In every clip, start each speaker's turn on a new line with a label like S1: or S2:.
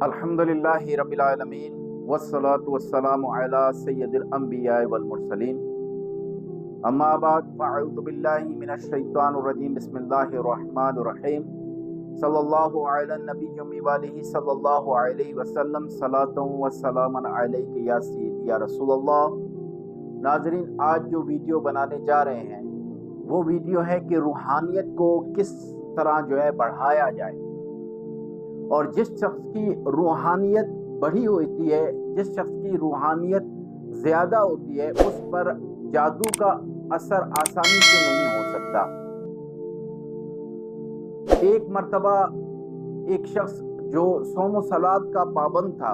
S1: الحمدللہ رب العالمین والصلاة والسلام علی سید الانبیاء والمرسلین اما بعد فاعوذ باللہ من الشیطان الرجیم بسم اللہ الرحمن الرحیم صلی اللہ علی النبی جمی والہ صلی اللہ علیہ وسلم صلاۃ و سلام علیک یا سید یا رسول اللہ۔ ناظرین، آج جو ویڈیو بنانے جا رہے ہیں وہ ویڈیو ہے کہ روحانیت کو کس طرح بڑھایا جائے، اور جس شخص کی روحانیت بڑھی ہوتی ہے، جس شخص کی روحانیت زیادہ ہوتی ہے، اس پر جادو کا اثر آسانی سے نہیں ہو سکتا۔ ایک مرتبہ ایک شخص جو صوم و صلات کا پابند تھا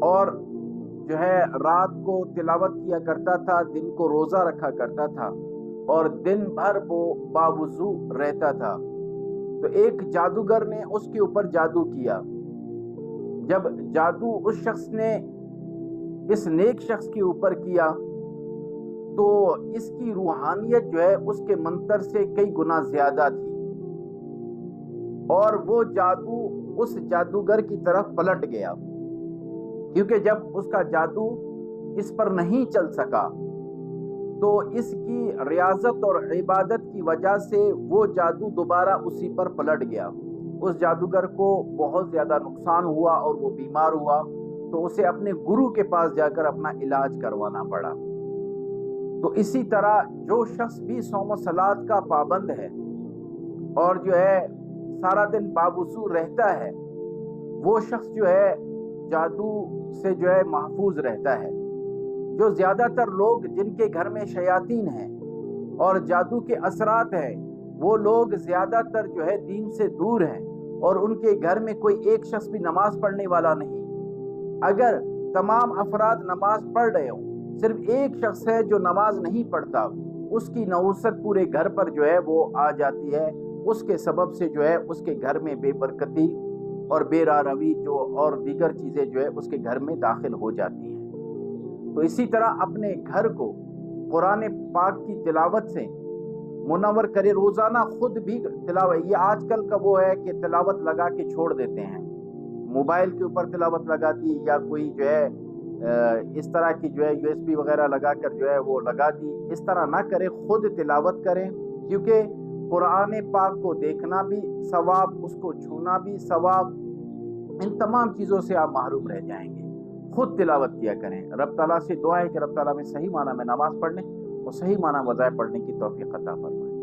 S1: اور رات کو تلاوت کیا کرتا تھا، دن کو روزہ رکھا کرتا تھا اور دن بھر وہ باوضو رہتا تھا، تو ایک جادوگر نے اس کے اوپر جادو کیا۔ جب جادو اس شخص نے اس نیک شخص کے اوپر کیا تو اس کی روحانیت اس کے منتر سے کئی گنا زیادہ تھی، اور وہ جادو اس جادوگر کی طرف پلٹ گیا، کیونکہ جب اس کا جادو اس پر نہیں چل سکا تو اس کی ریاضت اور عبادت کی وجہ سے وہ جادو دوبارہ اسی پر پلٹ گیا۔ اس جادوگر کو بہت زیادہ نقصان ہوا اور وہ بیمار ہوا، تو اسے اپنے گرو کے پاس جا کر اپنا علاج کروانا پڑا۔ تو اسی طرح جو شخص بھی صوم و صلات کا پابند ہے اور سارا دن باوضو رہتا ہے، وہ شخص جادو سے محفوظ رہتا ہے۔ جو زیادہ تر لوگ جن کے گھر میں شیاطین ہیں اور جادو کے اثرات ہیں، وہ لوگ زیادہ تر دین سے دور ہیں، اور ان کے گھر میں کوئی ایک شخص بھی نماز پڑھنے والا نہیں۔ اگر تمام افراد نماز پڑھ رہے ہوں، صرف ایک شخص ہے جو نماز نہیں پڑھتا، اس کی نحوست پورے گھر پر وہ آ جاتی ہے۔ اس کے سبب سے اس کے گھر میں بے برکتی اور بے راروی اور دیگر چیزیں اس کے گھر میں داخل ہو جاتی ہیں۔ تو اسی طرح اپنے گھر کو قرآن پاک کی تلاوت سے منور کرے، روزانہ خود بھی تلاوت۔ یہ آج کل کا وہ ہے کہ تلاوت لگا کے چھوڑ دیتے ہیں، موبائل کے اوپر تلاوت لگا دی، یا کوئی اس طرح کی USB وغیرہ لگا کر وہ لگا دی۔ اس طرح نہ کرے، خود تلاوت کریں، کیونکہ قرآن پاک کو دیکھنا بھی ثواب، اس کو چھونا بھی ثواب، ان تمام چیزوں سے آپ محروم رہ جائیں گے۔ خود تلاوت کیا کریں۔ رب تعالیٰ سے دعا ہے کہ رب تعالیٰ میں صحیح معنی میں نماز پڑھنے اور صحیح معنی وظائف پڑھنے کی توفیق عطا فرمائے۔